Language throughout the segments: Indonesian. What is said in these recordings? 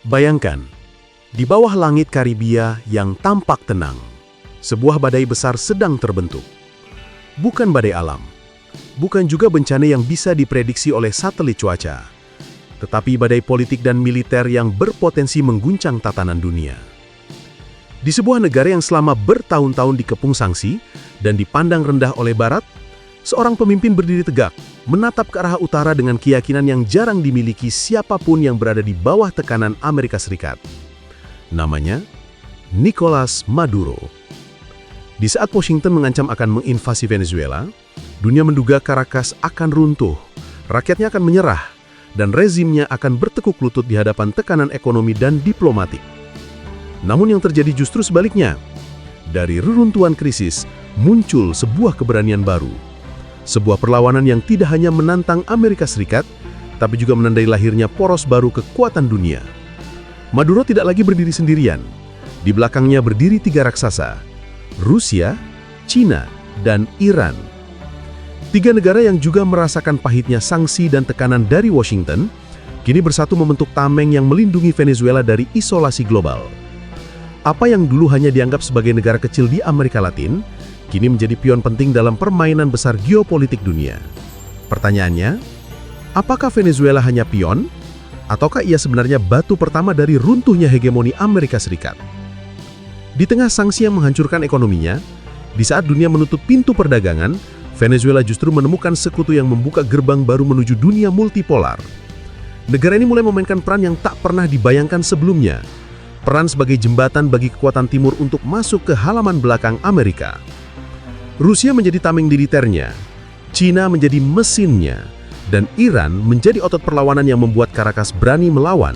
Bayangkan, di bawah langit Karibia yang tampak tenang, sebuah badai besar sedang terbentuk. Bukan badai alam, bukan juga bencana yang bisa diprediksi oleh satelit cuaca, tetapi badai politik dan militer yang berpotensi mengguncang tatanan dunia. Di sebuah negara yang selama bertahun-tahun dikepung sanksi dan dipandang rendah oleh Barat, seorang pemimpin berdiri tegak, menatap ke arah utara dengan keyakinan yang jarang dimiliki siapapun yang berada di bawah tekanan Amerika Serikat. Namanya Nicolas Maduro. Di saat Washington mengancam akan menginvasi Venezuela, dunia menduga Caracas akan runtuh, rakyatnya akan menyerah, dan rezimnya akan bertekuk lutut di hadapan tekanan ekonomi dan diplomatik. Namun yang terjadi justru sebaliknya. Dari reruntuhan krisis, muncul sebuah keberanian baru. Sebuah perlawanan yang tidak hanya menantang Amerika Serikat, tapi juga menandai lahirnya poros baru kekuatan dunia. Maduro tidak lagi berdiri sendirian. Di belakangnya berdiri tiga raksasa, Rusia, China, dan Iran. Tiga negara yang juga merasakan pahitnya sanksi dan tekanan dari Washington, kini bersatu membentuk tameng yang melindungi Venezuela dari isolasi global. Apa yang dulu hanya dianggap sebagai negara kecil di Amerika Latin, kini menjadi pion penting dalam permainan besar geopolitik dunia. Pertanyaannya, apakah Venezuela hanya pion? Ataukah ia sebenarnya batu pertama dari runtuhnya hegemoni Amerika Serikat? Di tengah sanksi yang menghancurkan ekonominya, di saat dunia menutup pintu perdagangan, Venezuela justru menemukan sekutu yang membuka gerbang baru menuju dunia multipolar. Negara ini mulai memainkan peran yang tak pernah dibayangkan sebelumnya. Peran sebagai jembatan bagi kekuatan timur untuk masuk ke halaman belakang Amerika. Rusia menjadi tameng militernya, China menjadi mesinnya, dan Iran menjadi otot perlawanan yang membuat Caracas berani melawan.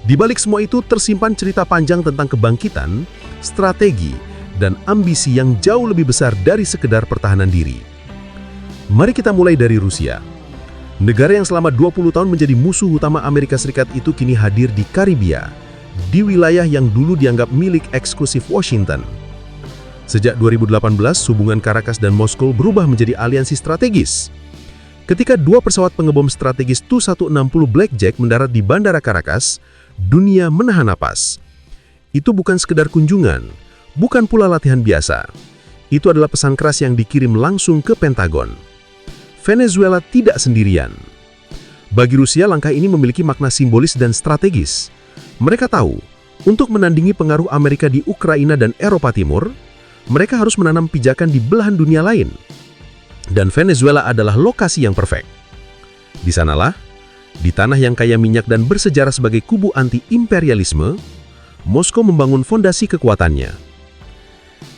Di balik semua itu tersimpan cerita panjang tentang kebangkitan, strategi, dan ambisi yang jauh lebih besar dari sekedar pertahanan diri. Mari kita mulai dari Rusia. Negara yang selama 20 tahun menjadi musuh utama Amerika Serikat itu kini hadir di Karibia, di wilayah yang dulu dianggap milik eksklusif Washington. Sejak 2018, hubungan Caracas dan Moskow berubah menjadi aliansi strategis. Ketika dua pesawat pengebom strategis Tu-160 Blackjack mendarat di Bandara Caracas, dunia menahan napas. Itu bukan sekedar kunjungan, bukan pula latihan biasa. Itu adalah pesan keras yang dikirim langsung ke Pentagon. Venezuela tidak sendirian. Bagi Rusia, langkah ini memiliki makna simbolis dan strategis. Mereka tahu, untuk menandingi pengaruh Amerika di Ukraina dan Eropa Timur, mereka harus menanam pijakan di belahan dunia lain. Dan Venezuela adalah lokasi yang perfect. Di sanalah, di tanah yang kaya minyak dan bersejarah sebagai kubu anti-imperialisme, Moskow membangun fondasi kekuatannya.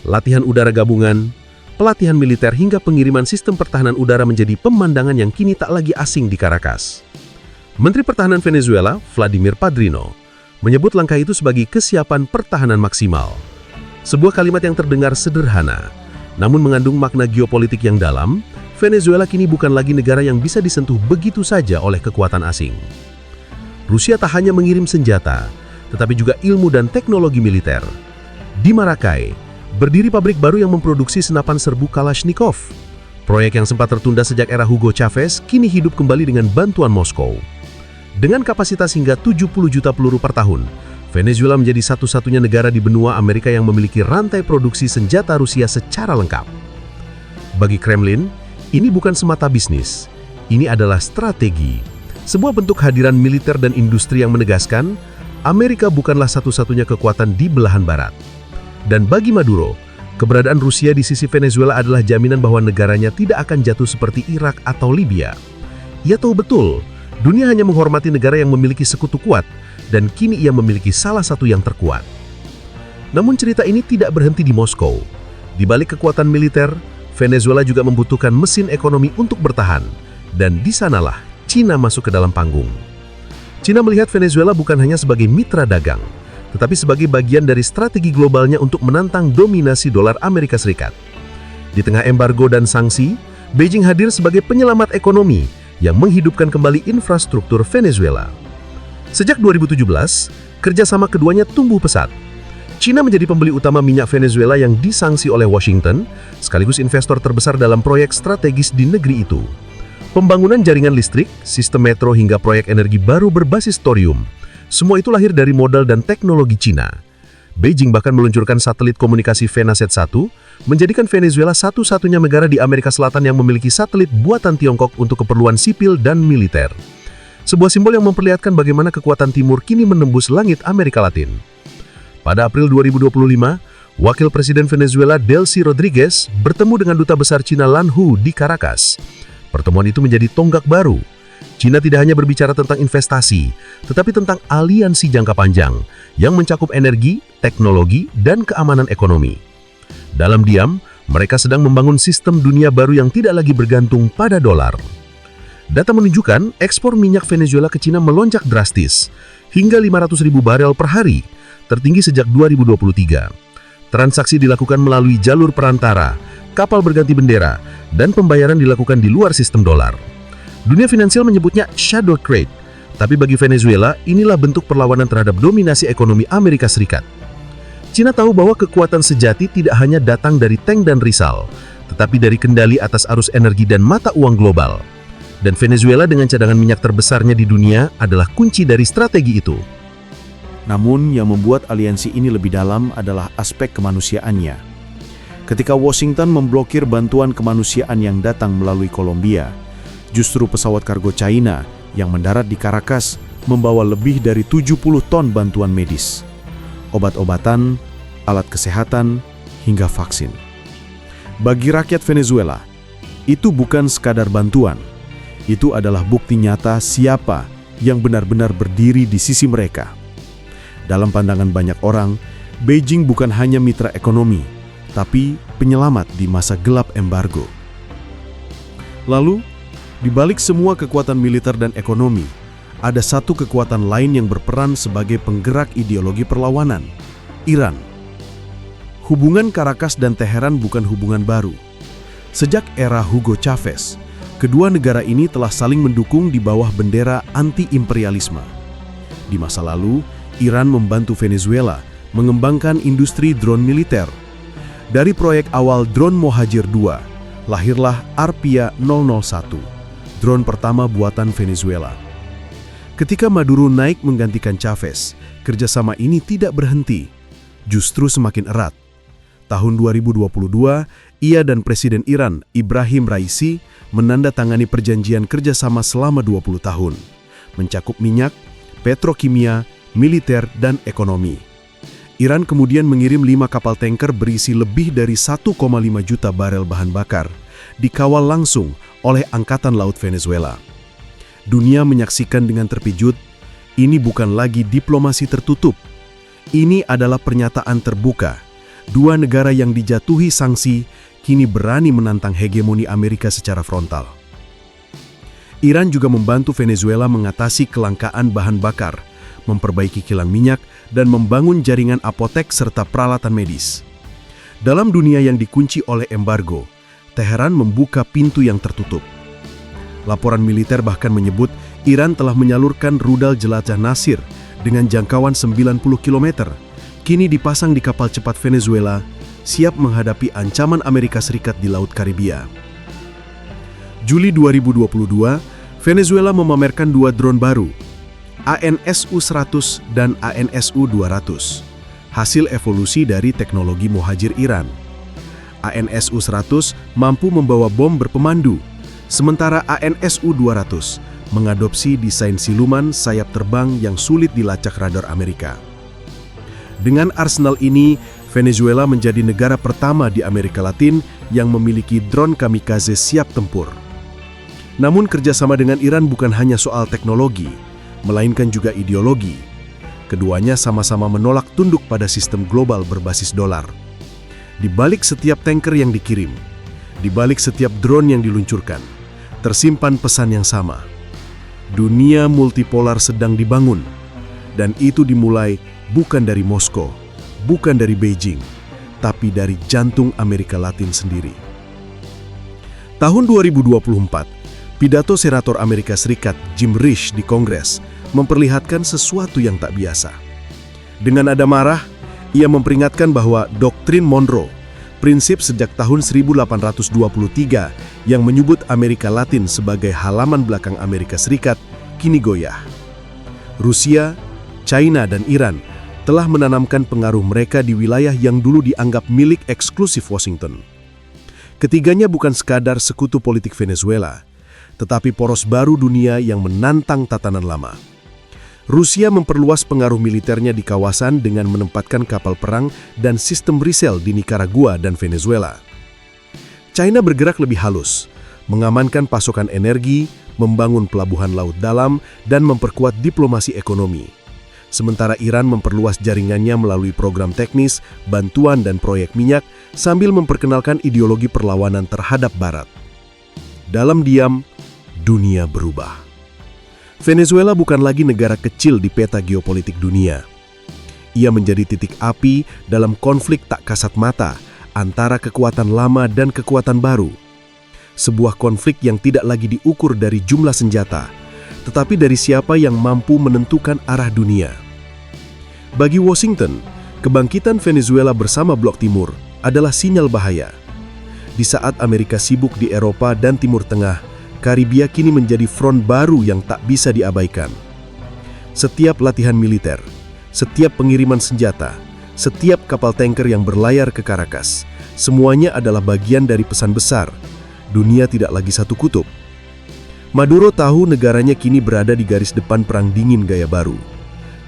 Latihan udara gabungan, pelatihan militer hingga pengiriman sistem pertahanan udara menjadi pemandangan yang kini tak lagi asing di Caracas. Menteri Pertahanan Venezuela, Vladimir Padrino, menyebut langkah itu sebagai kesiapan pertahanan maksimal. Sebuah kalimat yang terdengar sederhana, namun mengandung makna geopolitik yang dalam. Venezuela kini bukan lagi negara yang bisa disentuh begitu saja oleh kekuatan asing. Rusia tak hanya mengirim senjata, tetapi juga ilmu dan teknologi militer. Di Maracay, berdiri pabrik baru yang memproduksi senapan serbu Kalashnikov. Proyek yang sempat tertunda sejak era Hugo Chavez kini hidup kembali dengan bantuan Moskow. Dengan kapasitas hingga 70 juta peluru per tahun, Venezuela menjadi satu-satunya negara di benua Amerika yang memiliki rantai produksi senjata Rusia secara lengkap. Bagi Kremlin, ini bukan semata bisnis. Ini adalah strategi. Sebuah bentuk hadiran militer dan industri yang menegaskan, Amerika bukanlah satu-satunya kekuatan di belahan barat. Dan bagi Maduro, keberadaan Rusia di sisi Venezuela adalah jaminan bahwa negaranya tidak akan jatuh seperti Irak atau Libya. Ia tahu betul, dunia hanya menghormati negara yang memiliki sekutu kuat, dan kini ia memiliki salah satu yang terkuat. Namun cerita ini tidak berhenti di Moskow. Di balik kekuatan militer, Venezuela juga membutuhkan mesin ekonomi untuk bertahan, dan di sanalah China masuk ke dalam panggung. China melihat Venezuela bukan hanya sebagai mitra dagang, tetapi sebagai bagian dari strategi globalnya untuk menantang dominasi dolar Amerika Serikat. Di tengah embargo dan sanksi, Beijing hadir sebagai penyelamat ekonomi yang menghidupkan kembali infrastruktur Venezuela. Sejak 2017, kerjasama keduanya tumbuh pesat. China menjadi pembeli utama minyak Venezuela yang disangsi oleh Washington, sekaligus investor terbesar dalam proyek strategis di negeri itu. Pembangunan jaringan listrik, sistem metro hingga proyek energi baru berbasis thorium Semua itu lahir dari modal dan teknologi Cina. Beijing bahkan meluncurkan satelit komunikasi Venasat-1, menjadikan Venezuela satu-satunya negara di Amerika Selatan yang memiliki satelit buatan Tiongkok untuk keperluan sipil dan militer. Sebuah simbol yang memperlihatkan bagaimana kekuatan Timur kini menembus langit Amerika Latin. Pada April 2025, Wakil Presiden Venezuela Delcy Rodriguez bertemu dengan Duta Besar Cina Lan Hu di Caracas. Pertemuan itu menjadi tonggak baru. Cina tidak hanya berbicara tentang investasi, tetapi tentang aliansi jangka panjang yang mencakup energi, teknologi, dan keamanan ekonomi. Dalam diam, mereka sedang membangun sistem dunia baru yang tidak lagi bergantung pada dolar. Data menunjukkan ekspor minyak Venezuela ke Cina melonjak drastis, hingga 500.000 barel per hari, tertinggi sejak 2023. Transaksi dilakukan melalui jalur perantara, kapal berganti bendera, dan pembayaran dilakukan di luar sistem dolar. Dunia finansial menyebutnya shadow trade, tapi bagi Venezuela, inilah bentuk perlawanan terhadap dominasi ekonomi Amerika Serikat. Cina tahu bahwa kekuatan sejati tidak hanya datang dari tank dan risal, tetapi dari kendali atas arus energi dan mata uang global. Dan Venezuela dengan cadangan minyak terbesarnya di dunia adalah kunci dari strategi itu. Namun yang membuat aliansi ini lebih dalam adalah aspek kemanusiaannya. Ketika Washington memblokir bantuan kemanusiaan yang datang melalui Kolombia, justru pesawat kargo China yang mendarat di Caracas membawa lebih dari 70 ton bantuan medis, obat-obatan, alat kesehatan, hingga vaksin. Bagi rakyat Venezuela, itu bukan sekadar bantuan. Itu adalah bukti nyata siapa yang benar-benar berdiri di sisi mereka. Dalam pandangan banyak orang, Beijing bukan hanya mitra ekonomi, tapi penyelamat di masa gelap embargo. Lalu, di balik semua kekuatan militer dan ekonomi, ada satu kekuatan lain yang berperan sebagai penggerak ideologi perlawanan, Iran. Hubungan Caracas dan Teheran bukan hubungan baru. Sejak era Hugo Chavez, kedua negara ini telah saling mendukung di bawah bendera anti-imperialisme. Di masa lalu, Iran membantu Venezuela mengembangkan industri drone militer. Dari proyek awal drone Mohajir 2, lahirlah Arpia 001. Drone pertama buatan Venezuela. Ketika Maduro naik menggantikan Chavez, kerjasama ini tidak berhenti, justru semakin erat. Tahun 2022, ia dan Presiden Iran, Ibrahim Raisi, menandatangani perjanjian kerjasama selama 20 tahun, mencakup minyak, petrokimia, militer, dan ekonomi. Iran kemudian mengirim 5 kapal tanker berisi lebih dari 1,5 juta barel bahan bakar, dikawal langsung oleh Angkatan Laut Venezuela. Dunia menyaksikan dengan terpijut, ini bukan lagi diplomasi tertutup. Ini adalah pernyataan terbuka. Dua negara yang dijatuhi sanksi kini berani menantang hegemoni Amerika secara frontal. Iran juga membantu Venezuela mengatasi kelangkaan bahan bakar, memperbaiki kilang minyak, dan membangun jaringan apotek serta peralatan medis. Dalam dunia yang dikunci oleh embargo, Teheran membuka pintu yang tertutup. Laporan militer bahkan menyebut Iran telah menyalurkan rudal jelajah Nasir dengan jangkauan 90 km, kini dipasang di kapal cepat Venezuela, siap menghadapi ancaman Amerika Serikat di Laut Karibia. Juli 2022, Venezuela memamerkan 2 drone baru, ANSU-100 dan ANSU-200, hasil evolusi dari teknologi Mohajir Iran. ANSU-100 mampu membawa bom berpemandu, sementara ANSU-200 mengadopsi desain siluman sayap terbang yang sulit dilacak radar Amerika. Dengan arsenal ini, Venezuela menjadi negara pertama di Amerika Latin yang memiliki drone kamikaze siap tempur. Namun kerjasama dengan Iran bukan hanya soal teknologi, melainkan juga ideologi. Keduanya sama-sama menolak tunduk pada sistem global berbasis dolar. Di balik setiap tanker yang dikirim, di balik setiap drone yang diluncurkan, tersimpan pesan yang sama. Dunia multipolar sedang dibangun, dan itu dimulai bukan dari Moskow, bukan dari Beijing, tapi dari jantung Amerika Latin sendiri. Tahun 2024, pidato Senator Amerika Serikat Jim Risch di Kongres memperlihatkan sesuatu yang tak biasa. Dengan nada marah, ia memperingatkan bahwa doktrin Monroe, prinsip sejak tahun 1823 yang menyebut Amerika Latin sebagai halaman belakang Amerika Serikat, kini goyah. Rusia, China dan Iran telah menanamkan pengaruh mereka di wilayah yang dulu dianggap milik eksklusif Washington. Ketiganya bukan sekadar sekutu politik Venezuela, tetapi poros baru dunia yang menantang tatanan lama. Rusia memperluas pengaruh militernya di kawasan dengan menempatkan kapal perang dan sistem resel di Nicaragua dan Venezuela. China bergerak lebih halus, mengamankan pasokan energi, membangun pelabuhan laut dalam, dan memperkuat diplomasi ekonomi. Sementara Iran memperluas jaringannya melalui program teknis, bantuan dan proyek minyak, sambil memperkenalkan ideologi perlawanan terhadap Barat. Dalam diam, dunia berubah. Venezuela bukan lagi negara kecil di peta geopolitik dunia. Ia menjadi titik api dalam konflik tak kasat mata antara kekuatan lama dan kekuatan baru. Sebuah konflik yang tidak lagi diukur dari jumlah senjata, tetapi dari siapa yang mampu menentukan arah dunia. Bagi Washington, kebangkitan Venezuela bersama Blok Timur adalah sinyal bahaya. Di saat Amerika sibuk di Eropa dan Timur Tengah, Karibia kini menjadi front baru yang tak bisa diabaikan. Setiap latihan militer, setiap pengiriman senjata, setiap kapal tanker yang berlayar ke Caracas, semuanya adalah bagian dari pesan besar. Dunia tidak lagi satu kutub. Maduro tahu negaranya kini berada di garis depan perang dingin gaya baru.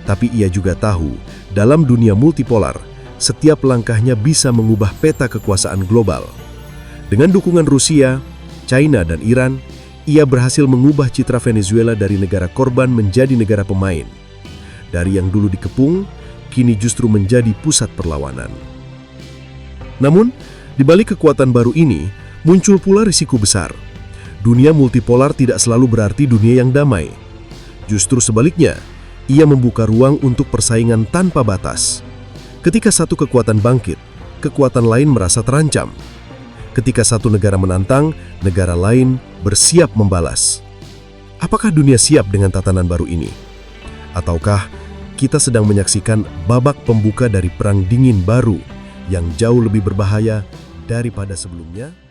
Tapi ia juga tahu, dalam dunia multipolar, setiap langkahnya bisa mengubah peta kekuasaan global. Dengan dukungan Rusia, China, dan Iran, ia berhasil mengubah citra Venezuela dari negara korban menjadi negara pemain. Dari yang dulu dikepung, kini justru menjadi pusat perlawanan. Namun, di balik kekuatan baru ini, muncul pula risiko besar. Dunia multipolar tidak selalu berarti dunia yang damai. Justru sebaliknya, ia membuka ruang untuk persaingan tanpa batas. Ketika satu kekuatan bangkit, kekuatan lain merasa terancam. Ketika satu negara menantang, negara lain bersiap membalas. Apakah dunia siap dengan tatanan baru ini? Ataukah kita sedang menyaksikan babak pembuka dari perang dingin baru yang jauh lebih berbahaya daripada sebelumnya?